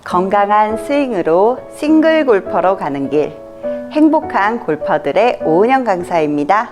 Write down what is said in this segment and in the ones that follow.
건강한 스윙으로 싱글 골퍼로 가는 길, 행복한 골퍼들의 오은영 강사입니다.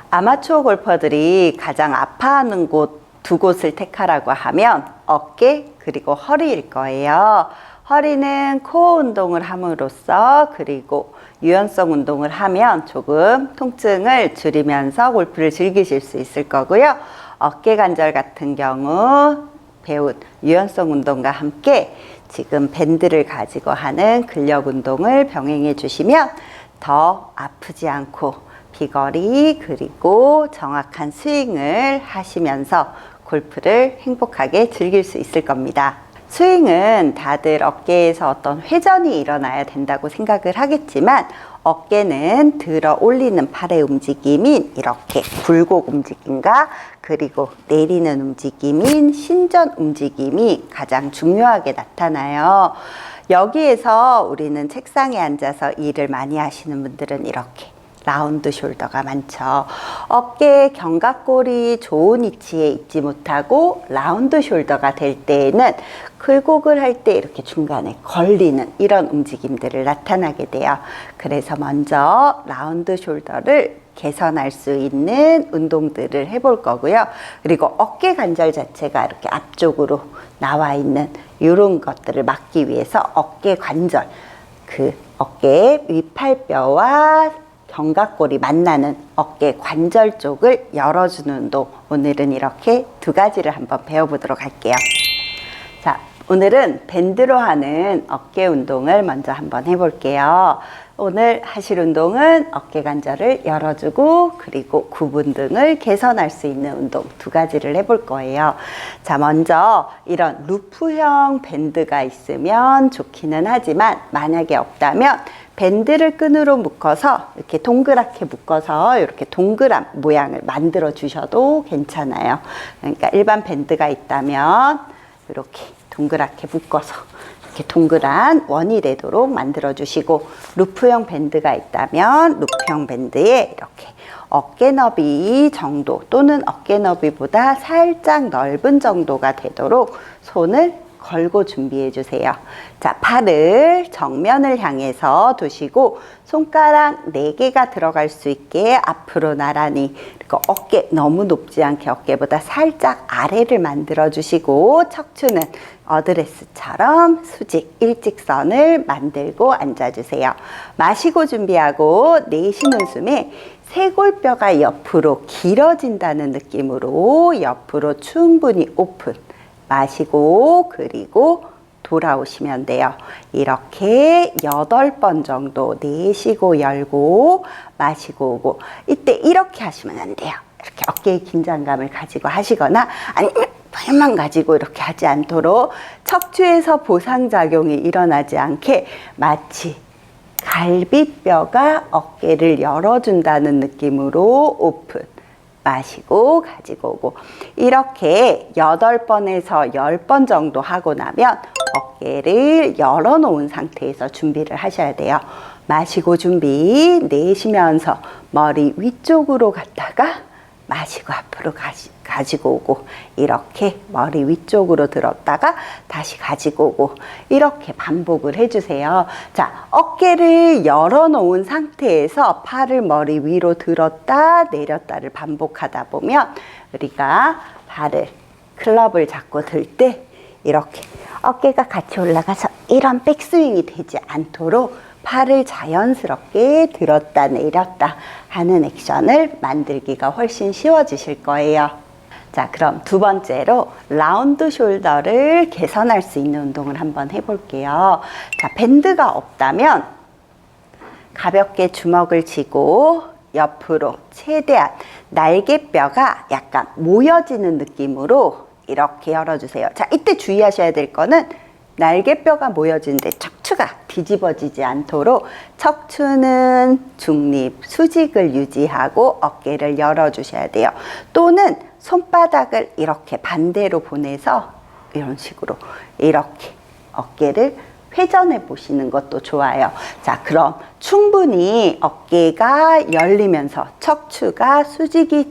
아마추어 골퍼들이 가장 아파하는 곳 두 곳을 택하라고 하면 어깨 그리고 허리일 거예요. 허리는 코어 운동을 함으로써 그리고 유연성 운동을 하면 조금 통증을 줄이면서 골프를 즐기실 수 있을 거고요. 어깨 관절 같은 경우 배운 유연성 운동과 함께 지금 밴드를 가지고 하는 근력 운동을 병행해 주시면 더 아프지 않고 비거리 그리고 정확한 스윙을 하시면서 골프를 행복하게 즐길 수 있을 겁니다. 스윙은 다들 어깨에서 어떤 회전이 일어나야 된다고 생각을 하겠지만 어깨는 들어 올리는 팔의 움직임인 이렇게 굴곡 움직임과 그리고 내리는 움직임인 신전 움직임이 가장 중요하게 나타나요. 여기에서 우리는 책상에 앉아서 일을 많이 하시는 분들은 이렇게 라운드 숄더가 많죠. 어깨 견갑골이 좋은 위치에 있지 못하고 라운드 숄더가 될 때에는 굴곡을 할 때 이렇게 중간에 걸리는 이런 움직임들을 나타나게 돼요. 그래서 먼저 라운드 숄더를 개선할 수 있는 운동들을 해볼 거고요. 그리고 어깨 관절 자체가 이렇게 앞쪽으로 나와 있는 이런 것들을 막기 위해서 어깨 관절, 그 어깨 윗팔뼈와 견갑골이 만나는 어깨 관절 쪽을 열어주는 운동, 오늘은 이렇게 두 가지를 한번 배워보도록 할게요. 자, 오늘은 밴드로 하는 어깨 운동을 먼저 한번 해볼게요. 오늘 하실 운동은 어깨 관절을 열어주고 그리고 구분 등을 개선할 수 있는 운동 두 가지를 해볼 거예요. 자, 먼저 이런 루프형 밴드가 있으면 좋기는 하지만 만약에 없다면 밴드를 끈으로 묶어서 이렇게 동그랗게 묶어서 이렇게 동그란 모양을 만들어 주셔도 괜찮아요. 그러니까 일반 밴드가 있다면 이렇게 동그랗게 묶어서 이렇게 동그란 원이 되도록 만들어 주시고, 루프형 밴드가 있다면 루프형 밴드에 이렇게 어깨 너비 정도 또는 어깨 너비보다 살짝 넓은 정도가 되도록 손을 걸고 준비해 주세요. 자, 팔을 정면을 향해서 두시고 손가락 4개가 들어갈 수 있게 앞으로 나란히, 그리고 어깨 너무 높지 않게 어깨보다 살짝 아래를 만들어 주시고 척추는 어드레스처럼 수직 일직선을 만들고 앉아 주세요. 마시고 준비하고 내쉬는 숨에 쇄골뼈가 옆으로 길어진다는 느낌으로 옆으로 충분히 오픈. 마시고 그리고 돌아오시면 돼요. 이렇게 8번 정도 내쉬고 열고 마시고 오고, 이때 이렇게 하시면 안 돼요. 이렇게 어깨에 긴장감을 가지고 하시거나 아니면 팔만 가지고 이렇게 하지 않도록 척추에서 보상작용이 일어나지 않게 마치 갈비뼈가 어깨를 열어준다는 느낌으로 오픈. 마시고 가지고 오고, 이렇게 8번에서 10번 정도 하고 나면 어깨를 열어놓은 상태에서 준비를 하셔야 돼요. 마시고 준비, 내쉬면서 머리 위쪽으로 갔다가 마시고 앞으로 가지고 오고, 이렇게 머리 위쪽으로 들었다가 다시 가지고 오고, 이렇게 반복을 해주세요. 자, 어깨를 열어놓은 상태에서 팔을 머리 위로 들었다 내렸다를 반복하다 보면 우리가 발을 클럽을 잡고 들 때 이렇게 어깨가 같이 올라가서 이런 백스윙이 되지 않도록 팔을 자연스럽게 들었다 내렸다 하는 액션을 만들기가 훨씬 쉬워지실 거예요. 자, 그럼 두 번째로 라운드 숄더를 개선할 수 있는 운동을 한번 해볼게요. 자, 밴드가 없다면 가볍게 주먹을 쥐고 옆으로 최대한 날개뼈가 약간 모여지는 느낌으로 이렇게 열어주세요. 자, 이때 주의하셔야 될 거는 날개뼈가 모여지는데 척추가 뒤집어지지 않도록 척추는 중립, 수직을 유지하고 어깨를 열어주셔야 돼요. 또는 손바닥을 이렇게 반대로 보내서 이런 식으로 이렇게 어깨를 회전해 보시는 것도 좋아요. 자, 그럼 충분히 어깨가 열리면서 척추가 수직이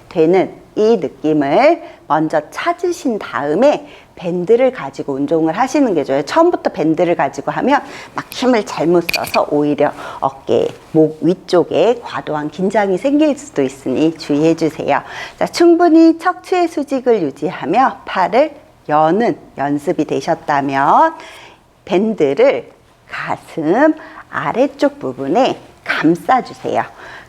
되는 이 느낌을 먼저 찾으신 다음에 밴드를 가지고 운동을 하시는 게 좋아요. 처음부터 밴드를 가지고 하면 막 힘을 잘못 써서 오히려 어깨, 목 위쪽에 과도한 긴장이 생길 수도 있으니 주의해 주세요. 자, 충분히 척추의 수직을 유지하며 팔을 여는 연습이 되셨다면 밴드를 가슴 아래쪽 부분에 감싸주세요.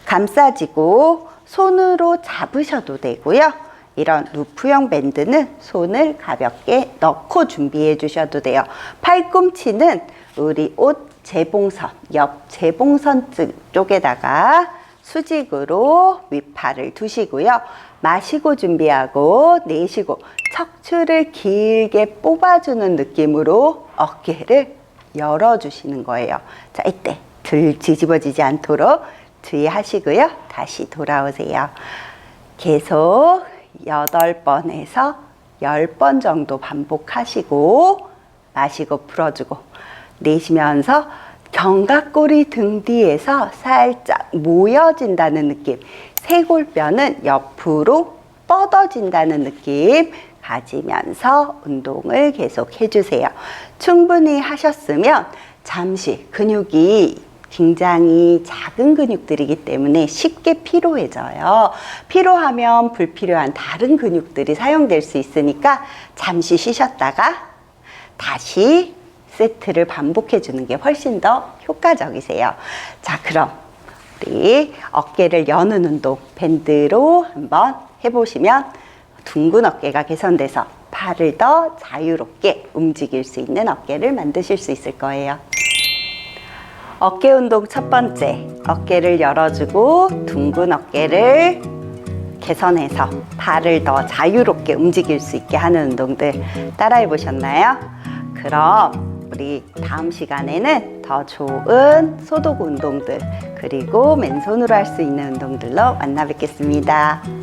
감싸지고 손으로 잡으셔도 되고요. 이런 루프형 밴드는 손을 가볍게 넣고 준비해 주셔도 돼요. 팔꿈치는 우리 옷 재봉선, 옆 재봉선 쪽에다가 수직으로 윗팔을 두시고요. 마시고 준비하고 내쉬고 척추를 길게 뽑아주는 느낌으로 어깨를 열어주시는 거예요. 자, 이때 들 뒤집어지지 않도록 주의하시고요. 다시 돌아오세요. 계속 8번에서 10번 정도 반복하시고 마시고 풀어주고 내쉬면서 견갑골이 등 뒤에서 살짝 모여진다는 느낌, 쇄골뼈는 옆으로 뻗어진다는 느낌 가지면서 운동을 계속 해주세요. 충분히 하셨으면 잠시 근육이 굉장히 작은 근육들이기 때문에 쉽게 피로해져요. 피로하면 불필요한 다른 근육들이 사용될 수 있으니까 잠시 쉬셨다가 다시 세트를 반복해 주는 게 훨씬 더 효과적이세요. 자, 그럼 우리 어깨를 여는 운동 밴드로 한번 해보시면 둥근 어깨가 개선돼서 팔을 더 자유롭게 움직일 수 있는 어깨를 만드실 수 있을 거예요. 어깨 운동 첫 번째, 어깨를 열어주고 둥근 어깨를 개선해서 팔을 더 자유롭게 움직일 수 있게 하는 운동들 따라해 보셨나요? 그럼 우리 다음 시간에는 더 좋은 소도구 운동들 그리고 맨손으로 할 수 있는 운동들로 만나 뵙겠습니다.